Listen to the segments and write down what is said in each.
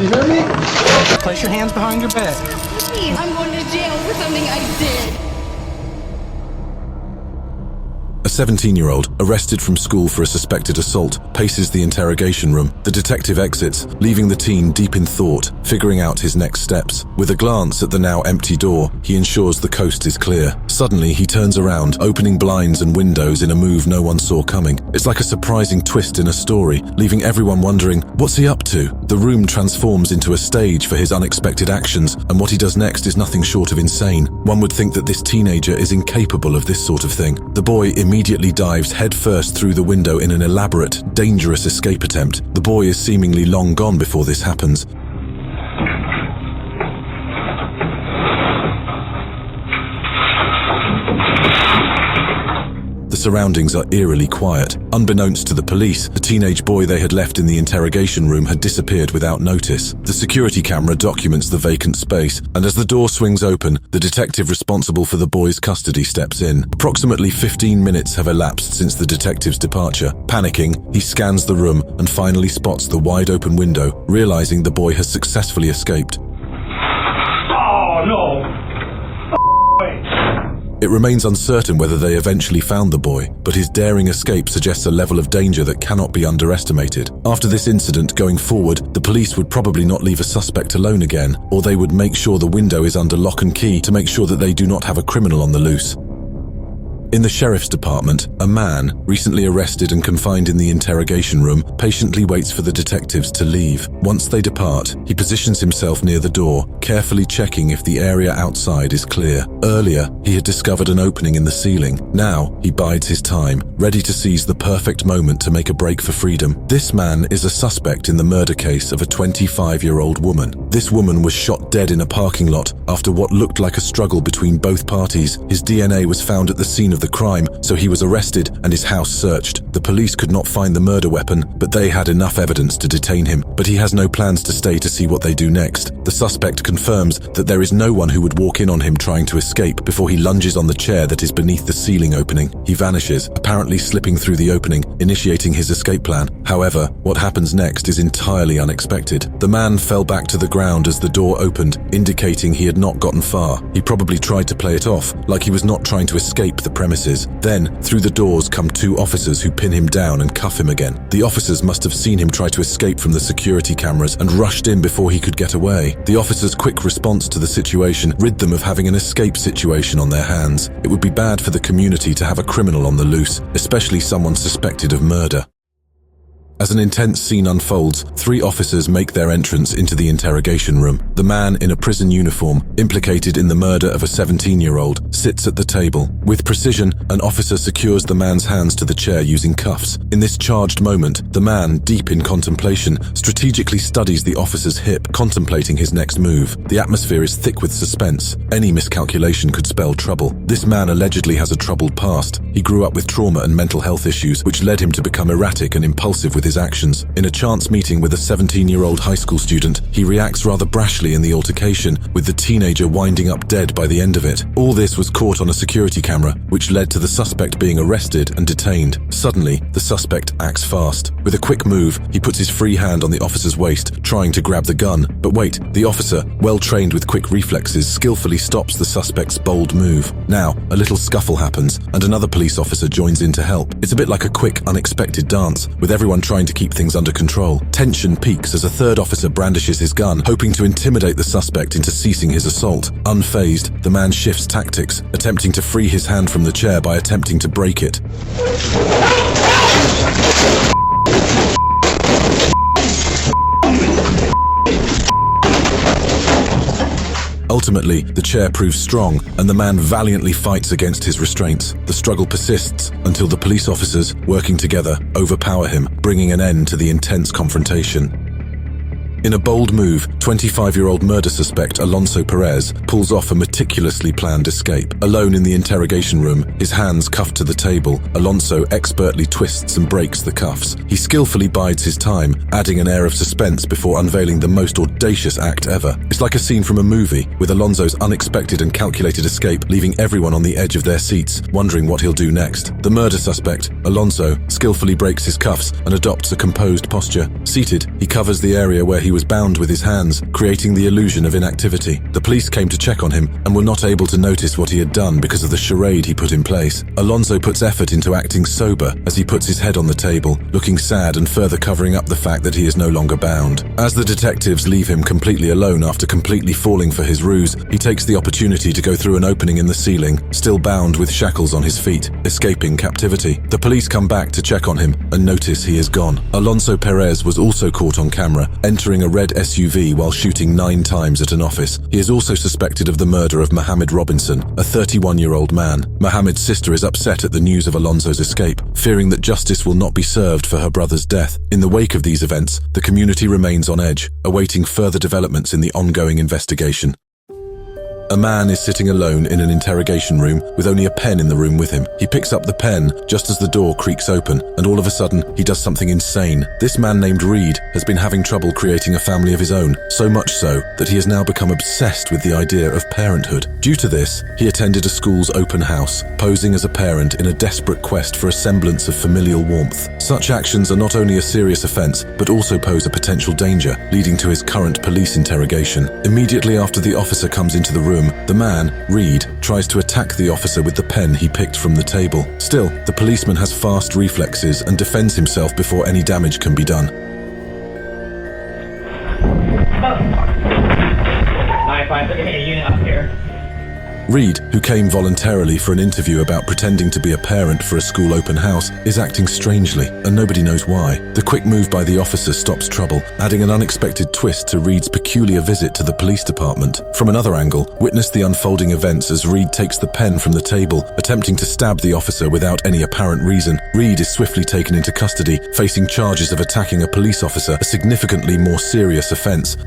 You hear me? Place your hands behind your back. Please, I'm going to jail for something I did. A 17-year-old, arrested from school for a suspected assault, paces the interrogation room. The detective exits, leaving the teen deep in thought, figuring out his next steps. With a glance at the now empty door, he ensures the coast is clear. Suddenly, he turns around, opening blinds and windows in a move no one saw coming. It's like a surprising twist in a story, leaving everyone wondering, what's he up to? The room transforms into a stage for his unexpected actions, and what he does next is nothing short of insane. One would think that this teenager is incapable of this sort of thing. The boy immediately dives headfirst through the window in an elaborate, dangerous escape attempt. The boy is seemingly long gone before this happens. The surroundings are eerily quiet. Unbeknownst to the police, the teenage boy they had left in the interrogation room had disappeared without notice. The security camera documents the vacant space, and as the door swings open, the detective responsible for the boy's custody steps in. Approximately 15 minutes have elapsed since the detective's departure. Panicking, he scans the room and finally spots the wide-open window, realizing the boy has successfully escaped. Oh, no! It remains uncertain whether they eventually found the boy, but his daring escape suggests a level of danger that cannot be underestimated. After this incident, going forward, the police would probably not leave a suspect alone again, or they would make sure the window is under lock and key to make sure that they do not have a criminal on the loose. In the sheriff's department, a man, recently arrested and confined in the interrogation room, patiently waits for the detectives to leave. Once they depart, he positions himself near the door, carefully checking if the area outside is clear. Earlier, he had discovered an opening in the ceiling. Now, he bides his time, ready to seize the perfect moment to make a break for freedom. This man is a suspect in the murder case of a 25-year-old woman. This woman was shot dead in a parking lot after what looked like a struggle between both parties. His DNA was found at the scene of the crime, so he was arrested and his house searched. The police could not find the murder weapon, but they had enough evidence to detain him. But he has no plans to stay to see what they do next. The suspect confirms that there is no one who would walk in on him trying to escape before he lunges on the chair that is beneath the ceiling opening. He vanishes, apparently slipping through the opening, initiating his escape plan. However, what happens next is entirely unexpected. The man fell back to the ground as the door opened, indicating he had not gotten far. He probably tried to play it off, like he was not trying to escape the premises. Then, through the doors come two officers who pin him down and cuff him again. The officers must have seen him try to escape from the security cameras and rushed in before he could get away. The officers' quick response to the situation rid them of having an escape situation on their hands. It would be bad for the community to have a criminal on the loose, especially someone suspected of murder. As an intense scene unfolds, three officers make their entrance into the interrogation room. The man in a prison uniform, implicated in the murder of a 17-year-old, sits at the table. With precision, an officer secures the man's hands to the chair using cuffs. In this charged moment, the man, deep in contemplation, strategically studies the officer's hip, contemplating his next move. The atmosphere is thick with suspense. Any miscalculation could spell trouble. This man allegedly has a troubled past. He grew up with trauma and mental health issues, which led him to become erratic and impulsive with his actions. In a chance meeting with a 17-year-old high school student, he reacts rather brashly in the altercation, with the teenager winding up dead by the end of it. All this was caught on a security camera, which led to the suspect being arrested and detained. Suddenly, the suspect acts fast. With a quick move, he puts his free hand on the officer's waist, trying to grab the gun. But wait, the officer, well trained with quick reflexes, skillfully stops the suspect's bold move. Now, a little scuffle happens, and another police officer joins in to help. It's a bit like a quick, unexpected dance, with everyone trying to keep things under control. Tension peaks as a third officer brandishes his gun, hoping to intimidate the suspect into ceasing his assault. Unfazed, the man shifts tactics, attempting to free his hand from the chair by attempting to break it. Ultimately, the chair proves strong, and the man valiantly fights against his restraints. The struggle persists until the police officers, working together, overpower him, bringing an end to the intense confrontation. In a bold move, 25-year-old murder suspect Alonso Perez pulls off a meticulously planned escape. Alone in the interrogation room, his hands cuffed to the table, Alonso expertly twists and breaks the cuffs. He skillfully bides his time, adding an air of suspense before unveiling the most audacious act ever. It's like a scene from a movie, with Alonso's unexpected and calculated escape leaving everyone on the edge of their seats, wondering what he'll do next. The murder suspect, Alonso, skillfully breaks his cuffs and adopts a composed posture. Seated, he covers the area where he was bound with his hands, creating the illusion of inactivity. The police came to check on him and were not able to notice what he had done because of the charade he put in place. Alonso puts effort into acting sober as he puts his head on the table, looking sad and further covering up the fact that he is no longer bound. As the detectives leave him completely alone after completely falling for his ruse, he takes the opportunity to go through an opening in the ceiling, still bound with shackles on his feet, escaping captivity. The police come back to check on him and notice he is gone. Alonso Perez was also caught on camera, entering a red SUV while shooting 9 times at an office. He is also suspected of the murder of Mohammed Robinson, a 31-year-old man. Mohammed's sister is upset at the news of Alonso's escape, fearing that justice will not be served for her brother's death. In the wake of these events, the community remains on edge, awaiting further developments in the ongoing investigation. A man is sitting alone in an interrogation room with only a pen in the room with him. He picks up the pen just as the door creaks open, and all of a sudden, he does something insane. This man named Reed has been having trouble creating a family of his own, so much so that he has now become obsessed with the idea of parenthood. Due to this, he attended a school's open house, posing as a parent in a desperate quest for a semblance of familial warmth. Such actions are not only a serious offense, but also pose a potential danger, leading to his current police interrogation. Immediately after the officer comes into the room, the man, Reed, tries to attack the officer with the pen he picked from the table. Still, the policeman has fast reflexes and defends himself before any damage can be done. 9-5, look at me, a unit up here. Reed, who came voluntarily for an interview about pretending to be a parent for a school open house, is acting strangely, and nobody knows why. The quick move by the officer stops trouble, adding an unexpected twist to Reed's peculiar visit to the police department. From another angle, witness the unfolding events as Reed takes the pen from the table, attempting to stab the officer without any apparent reason. Reed is swiftly taken into custody, facing charges of attacking a police officer, a significantly more serious offense.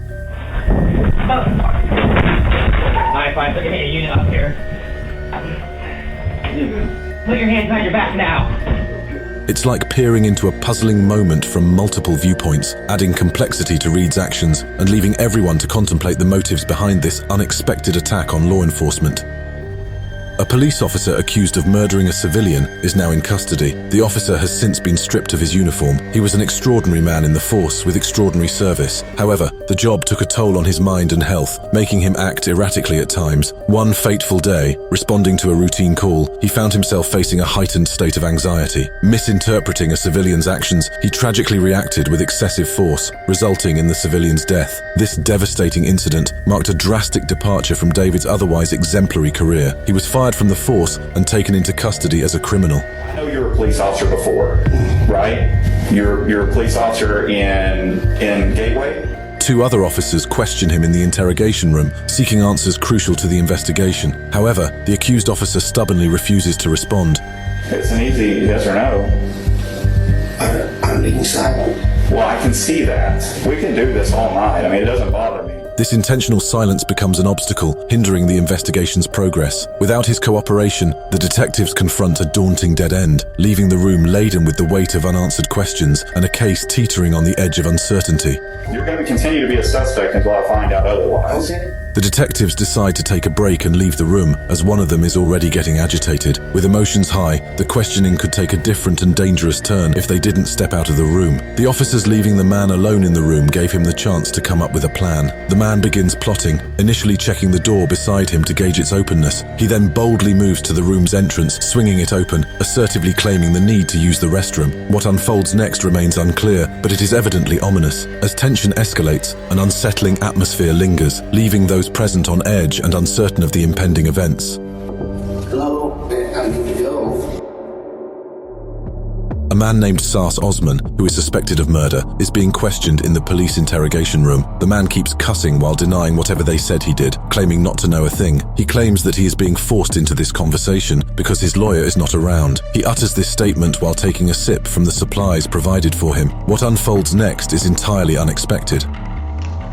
9-5, look at me, a unit up here. Put your hands behind your back now. It's like peering into a puzzling moment from multiple viewpoints, adding complexity to Reed's actions and leaving everyone to contemplate the motives behind this unexpected attack on law enforcement. A police officer accused of murdering a civilian is now in custody. The officer has since been stripped of his uniform. He was an extraordinary man in the force with extraordinary service. However, the job took a toll on his mind and health, making him act erratically at times. One fateful day, responding to a routine call, he found himself facing a heightened state of anxiety. Misinterpreting a civilian's actions, he tragically reacted with excessive force, resulting in the civilian's death. This devastating incident marked a drastic departure from David's otherwise exemplary career. He was fired from the force and taken into custody as a criminal. I know you were a police officer before, right? You're a police officer in Gateway? 2 other officers question him in the interrogation room, seeking answers crucial to the investigation. However, the accused officer stubbornly refuses to respond. It's an easy yes or no. I'm being silent. Well, I can see that. We can do this all night. I mean, it doesn't bother me. This intentional silence becomes an obstacle, hindering the investigation's progress. Without his cooperation, the detectives confront a daunting dead end, leaving the room laden with the weight of unanswered questions and a case teetering on the edge of uncertainty. You're going to continue to be a suspect until I find out otherwise. Okay. The detectives decide to take a break and leave the room, as one of them is already getting agitated. With emotions high, the questioning could take a different and dangerous turn if they didn't step out of the room. The officers leaving the man alone in the room gave him the chance to come up with a plan. The man begins plotting, initially checking the door beside him to gauge its openness. He then boldly moves to the room's entrance, swinging it open, assertively claiming the need to use the restroom. What unfolds next remains unclear, but it is evidently ominous. As tension escalates, an unsettling atmosphere lingers, leaving those present on edge and uncertain of the impending events. Hello, I need to go. A man named Sars Osman, who is suspected of murder, is being questioned in the police interrogation room. The man keeps cussing while denying whatever they said he did, claiming not to know a thing. He claims that he is being forced into this conversation because his lawyer is not around. He utters this statement while taking a sip from the supplies provided for him. What unfolds next is entirely unexpected.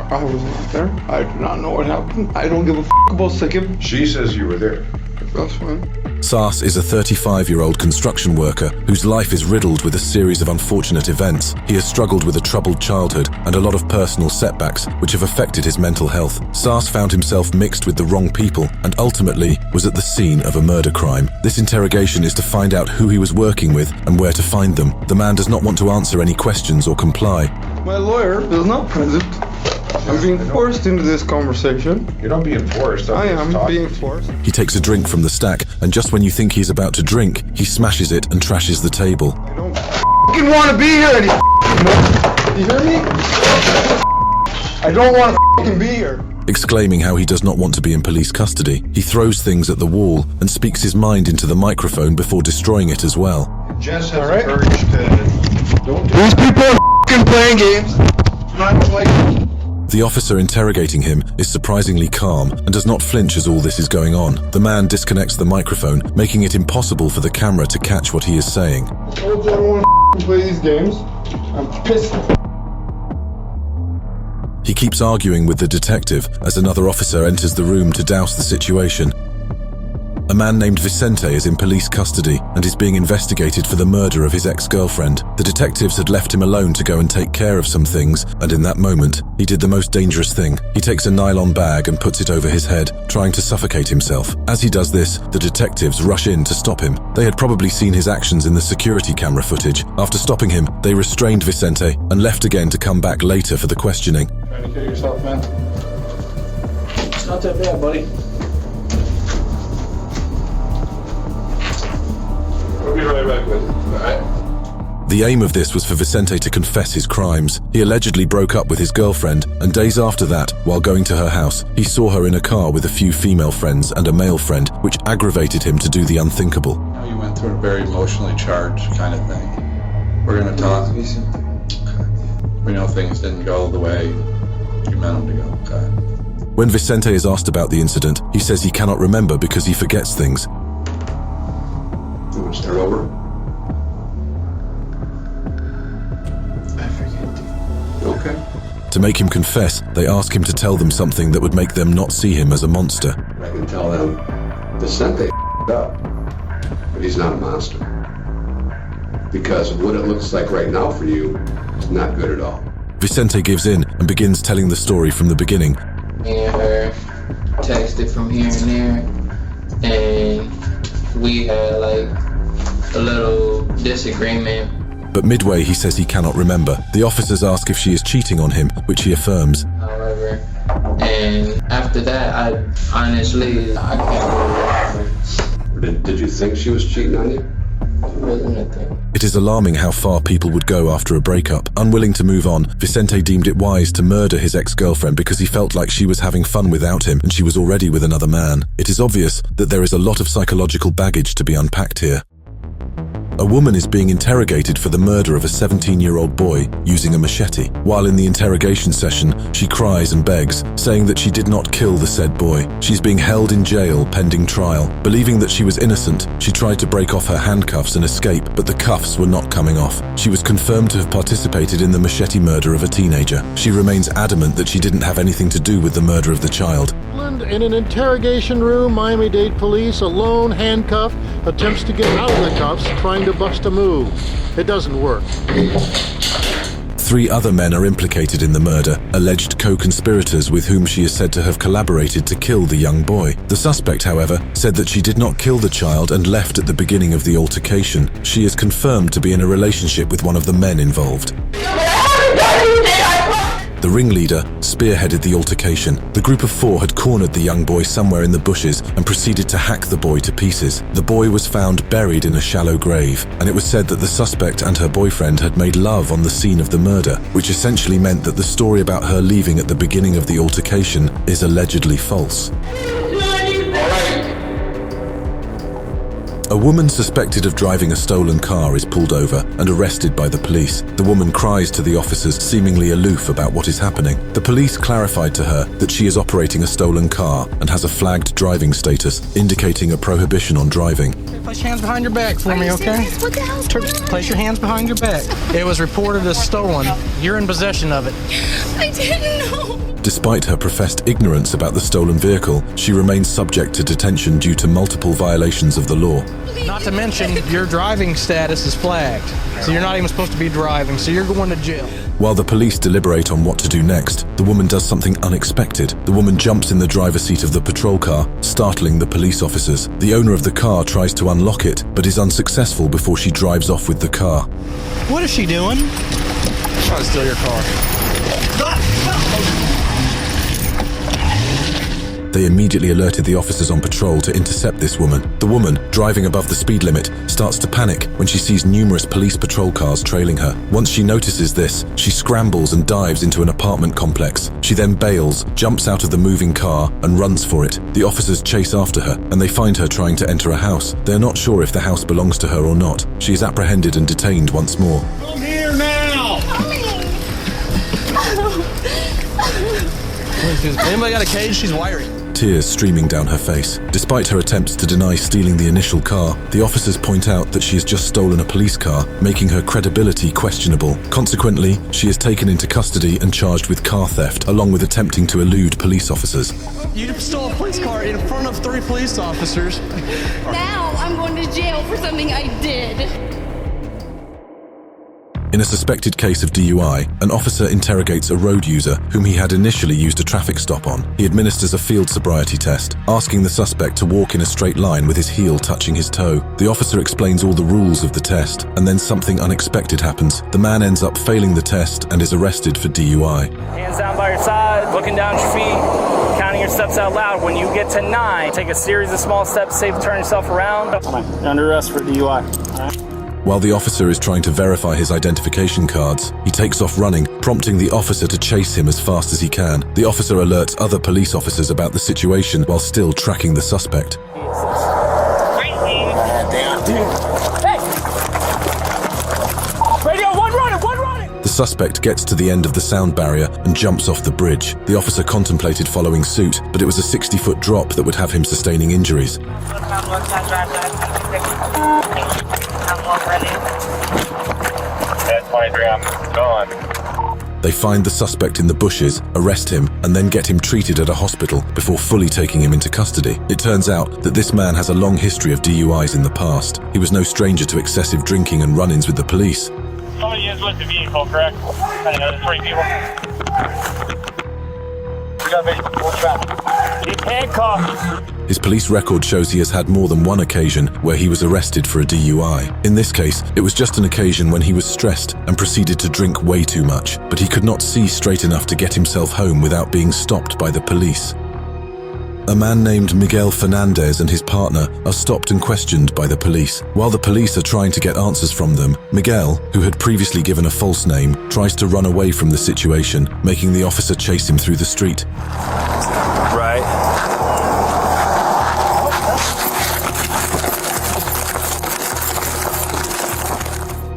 I was not there. I do not know what happened. I don't give a about Sikkim. She says you were there. That's fine. Sars is a 35-year-old construction worker whose life is riddled with a series of unfortunate events. He has struggled with a troubled childhood and a lot of personal setbacks which have affected his mental health. Sars found himself mixed with the wrong people and ultimately was at the scene of a murder crime. This interrogation is to find out who he was working with and where to find them. The man does not want to answer any questions or comply. My lawyer is not present. I'm being forced into this conversation. You're not being forced. I am being forced. He takes a drink from the stack, and just when you think he's about to drink, he smashes it and trashes the table. I don't fucking want to be here anymore. You hear me? I don't want to fucking be here. Exclaiming how he does not want to be in police custody, he throws things at the wall and speaks his mind into the microphone before destroying it as well. Jess has the courage to... Don't do These people are fucking playing games. Not like... The officer interrogating him is surprisingly calm and does not flinch as all this is going on. The man disconnects the microphone, making it impossible for the camera to catch what he is saying. I told you I don't want to play these games. I'm pissed. He keeps arguing with the detective as another officer enters the room to douse the situation. A man named Vicente is in police custody and is being investigated for the murder of his ex-girlfriend. The detectives had left him alone to go and take care of some things, and in that moment, he did the most dangerous thing. He takes a nylon bag and puts it over his head, trying to suffocate himself. As he does this, the detectives rush in to stop him. They had probably seen his actions in the security camera footage. After stopping him, they restrained Vicente and left again to come back later for the questioning. Trying to kill yourself, man? It's not that bad, buddy. We'll be right back with you, alright? The aim of this was for Vicente to confess his crimes. He allegedly broke up with his girlfriend, and days after that, while going to her house, he saw her in a car with a few female friends and a male friend, which aggravated him to do the unthinkable. You went through a very emotionally charged kind of thing. We're going to talk. We know things didn't go the way you meant them to go, okay? When Vicente is asked about the incident, he says he cannot remember because he forgets things. You want to start over? I forget. Okay. To make him confess, they ask him to tell them something that would make them not see him as a monster. I can tell them Vicente up, but he's not a monster. Because what it looks like right now for you is not good at all. Vicente gives in and begins telling the story from the beginning. Me and her texted from here and there, and we had like a little disagreement. But midway he says he cannot remember. The officers ask if she is cheating on him, which he affirms. However, and after that, I honestly, I can't remember. Did you think she was cheating on you? It wasn't a thing. It is alarming how far people would go after a breakup. Unwilling to move on, Vicente deemed it wise to murder his ex-girlfriend because he felt like she was having fun without him and she was already with another man. It is obvious that there is a lot of psychological baggage to be unpacked here. A woman is being interrogated for the murder of a 17-year-old boy using a machete. While in the interrogation session, she cries and begs, saying that she did not kill the said boy. She's being held in jail pending trial. Believing that she was innocent, she tried to break off her handcuffs and escape, but the cuffs were not coming off. She was confirmed to have participated in the machete murder of a teenager. She remains adamant that she didn't have anything to do with the murder of the child. In an interrogation room, Miami-Dade police, alone, handcuffed, attempts to get out of the cuffs, trying to bust a move. It doesn't work. 3 other men are implicated in the murder, alleged co-conspirators with whom she is said to have collaborated to kill the young boy. The suspect, however, said that she did not kill the child and left at the beginning of the altercation. She is confirmed to be in a relationship with one of the men involved. The ringleader spearheaded the altercation. The group of 4 had cornered the young boy somewhere in the bushes and proceeded to hack the boy to pieces. The boy was found buried in a shallow grave, and it was said that the suspect and her boyfriend had made love on the scene of the murder, which essentially meant that the story about her leaving at the beginning of the altercation is allegedly false. A woman suspected of driving a stolen car is pulled over and arrested by the police. The woman cries to the officers, seemingly aloof about what is happening. The police clarified to her that she is operating a stolen car and has a flagged driving status, indicating a prohibition on driving. Place your hands behind your back for me, okay? What the hell's going on? Place your hands behind your back. It was reported as stolen. You're in possession of it. I didn't know. Despite her professed ignorance about the stolen vehicle, she remains subject to detention due to multiple violations of the law. Not to mention, your driving status is flagged. So you're not even supposed to be driving, so you're going to jail. While the police deliberate on what to do next, the woman does something unexpected. The woman jumps in the driver's seat of the patrol car, startling the police officers. The owner of the car tries to unlock it, but is unsuccessful before she drives off with the car. What is she doing? Trying to steal your car. They immediately alerted the officers on patrol to intercept this woman. The woman, driving above the speed limit, starts to panic when she sees numerous police patrol cars trailing her. Once she notices this, she scrambles and dives into an apartment complex. She then bails, jumps out of the moving car, and runs for it. The officers chase after her, and they find her trying to enter a house. They're not sure if the house belongs to her or not. She is apprehended and detained once more. I'm here now! Anybody got a cage? She's wiring. Tears streaming down her face. Despite her attempts to deny stealing the initial car, the officers point out that she has just stolen a police car, making her credibility questionable. Consequently, she is taken into custody and charged with car theft, along with attempting to elude police officers. You stole a police car in front of 3 police officers. Now I'm going to jail for something I did. In a suspected case of DUI, an officer interrogates a road user whom he had initially used a traffic stop on. He administers a field sobriety test, asking the suspect to walk in a straight line with his heel touching his toe. The officer explains all the rules of the test, and then something unexpected happens. The man ends up failing the test and is arrested for DUI. Hands down by your side, looking down your feet, counting your steps out loud. When you get to 9, take a series of small steps, safe to turn yourself around. You're under arrest for DUI. All right? While the officer is trying to verify his identification cards, he takes off running, prompting the officer to chase him as fast as he can. The officer alerts other police officers about the situation while still tracking the suspect. The suspect gets to the end of the sound barrier and jumps off the bridge. The officer contemplated following suit, but it was a 60-foot drop that would have him sustaining injuries. They find the suspect in the bushes, arrest him, and then get him treated at a hospital before fully taking him into custody. It turns out that this man has a long history of DUIs in the past. He was no stranger to excessive drinking and run-ins with the police. Somebody is with the vehicle, correct? I know there's 3 people. We got a full traffic. He's handcuffed. His police record shows he has had more than one occasion where he was arrested for a DUI. In this case, it was just an occasion when he was stressed and proceeded to drink way too much, but he could not see straight enough to get himself home without being stopped by the police. A man named Miguel Fernandez and his partner are stopped and questioned by the police. While the police are trying to get answers from them, Miguel, who had previously given a false name, tries to run away from the situation, making the officer chase him through the street. Right.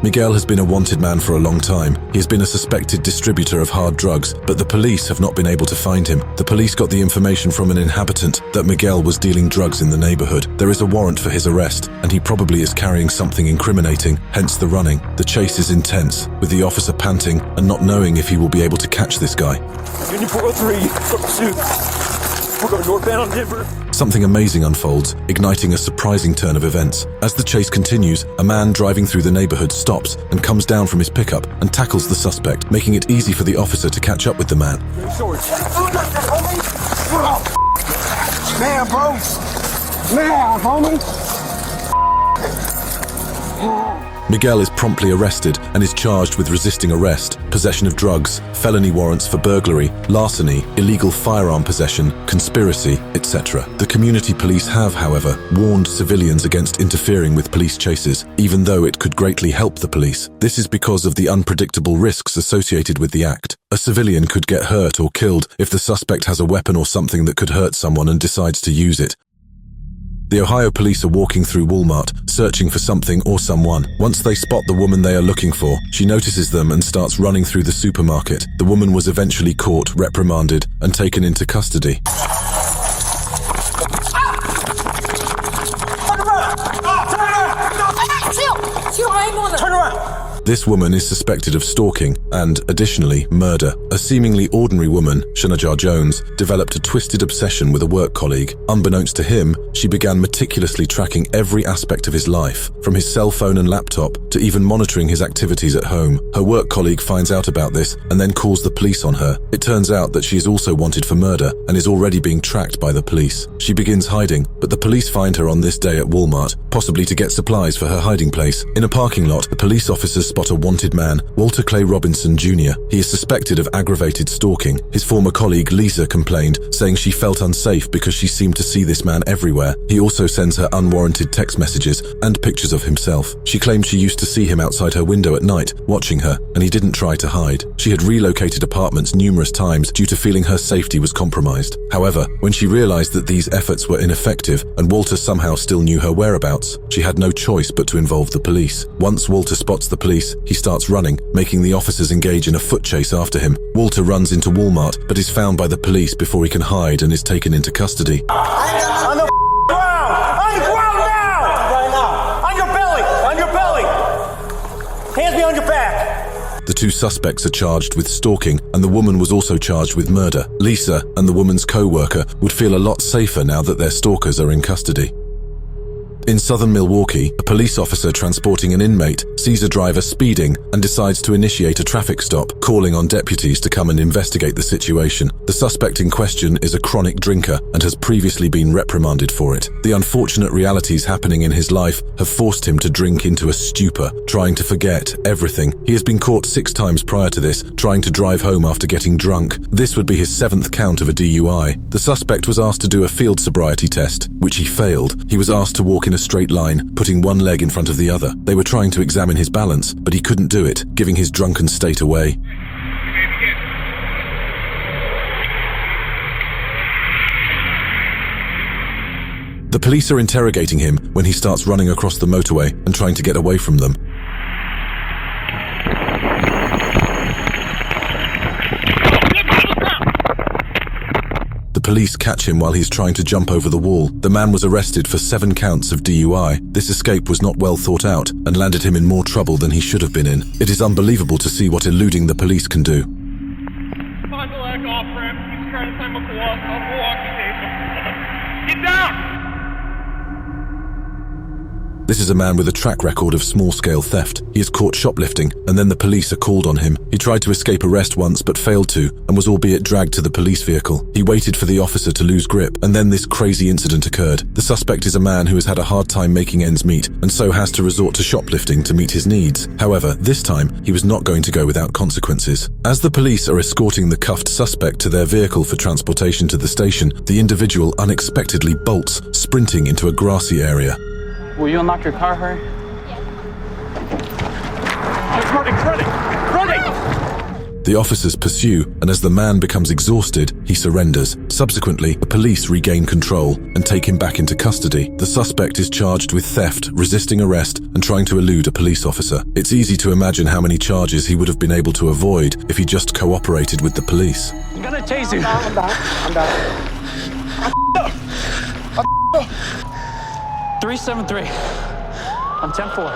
Miguel has been a wanted man for a long time. He has been a suspected distributor of hard drugs, but the police have not been able to find him. The police got the information from an inhabitant that Miguel was dealing drugs in the neighborhood. There is a warrant for his arrest, and he probably is carrying something incriminating, hence the running. The chase is intense, with the officer panting and not knowing if he will be able to catch this guy. Union 403, pursuit. We're going northbound on Denver. Something amazing unfolds, igniting a surprising turn of events. As the chase continues, a man driving through the neighborhood stops and comes down from his pickup and tackles the suspect, making it easy for the officer to catch up with the man. Man, bro! Man, homie! Miguel is promptly arrested and is charged with resisting arrest, possession of drugs, felony warrants for burglary, larceny, illegal firearm possession, conspiracy, etc. The community police have, however, warned civilians against interfering with police chases, even though it could greatly help the police. This is because of the unpredictable risks associated with the act. A civilian could get hurt or killed if the suspect has a weapon or something that could hurt someone and decides to use it. The Ohio police are walking through Walmart, searching for something or someone. Once they spot the woman they are looking for, she notices them and starts running through the supermarket. The woman was eventually caught, reprimanded, and taken into custody. Turn around! This woman is suspected of stalking and, additionally, murder. A seemingly ordinary woman, Shanajar Jones, developed a twisted obsession with a work colleague. Unbeknownst to him, she began meticulously tracking every aspect of his life, from his cell phone and laptop to even monitoring his activities at home. Her work colleague finds out about this and then calls the police on her. It turns out that she is also wanted for murder and is already being tracked by the police. She begins hiding, but the police find her on this day at Walmart, possibly to get supplies for her hiding place. In a parking lot, the police officers spot a wanted man, Walter Clay Robinson Jr. He is suspected of aggravated stalking. His former colleague Lisa complained, saying she felt unsafe because she seemed to see this man everywhere. He also sends her unwarranted text messages and pictures of himself. She claimed she used to see him outside her window at night, watching her, and he didn't try to hide. She had relocated apartments numerous times due to feeling her safety was compromised. However, when she realized that these efforts were ineffective and Walter somehow still knew her whereabouts, she had no choice but to involve the police. Once Walter spots the police, he starts running, making the officers engage in a foot chase after him. Walter runs into Walmart, but is found by the police before he can hide and is taken into custody. On the ground! On the ground now! Right now. On your belly! On your belly! Hands behind your back! The two suspects are charged with stalking, and the woman was also charged with murder. Lisa and the woman's co-worker would feel a lot safer now that their stalkers are in custody. In southern Milwaukee, a police officer transporting an inmate sees a driver speeding and decides to initiate a traffic stop, calling on deputies to come and investigate the situation. The suspect in question is a chronic drinker and has previously been reprimanded for it. The unfortunate realities happening in his life have forced him to drink into a stupor, trying to forget everything. He has been caught 6 times prior to this, trying to drive home after getting drunk. This would be his 7th count of a DUI. The suspect was asked to do a field sobriety test, which he failed. He was asked to walk in a straight line, putting one leg in front of the other. They were trying to examine his balance, but he couldn't do it, giving his drunken state away. The police are interrogating him when he starts running across the motorway and trying to get away from them. The police catch him while he's trying to jump over the wall. The man was arrested for 7 counts of DUI. This escape was not well thought out and landed him in more trouble than he should have been in. It is unbelievable to see what eluding the police can do. Find the leg off ramp. He's trying to climb up the wall. Get down! This is a man with a track record of small-scale theft. He is caught shoplifting, and then the police are called on him. He tried to escape arrest once but failed to, and was albeit dragged to the police vehicle. He waited for the officer to lose grip, and then this crazy incident occurred. The suspect is a man who has had a hard time making ends meet, and so has to resort to shoplifting to meet his needs. However, this time, he was not going to go without consequences. As the police are escorting the cuffed suspect to their vehicle for transportation to the station, the individual unexpectedly bolts, sprinting into a grassy area. Will you unlock your car, hurry? Let's running! The officers pursue, and as the man becomes exhausted, he surrenders. Subsequently, the police regain control and take him back into custody. The suspect is charged with theft, resisting arrest, and trying to elude a police officer. It's easy to imagine how many charges he would have been able to avoid if he just cooperated with the police. I'm gonna tase you. I'm down. 373. I'm 10-4.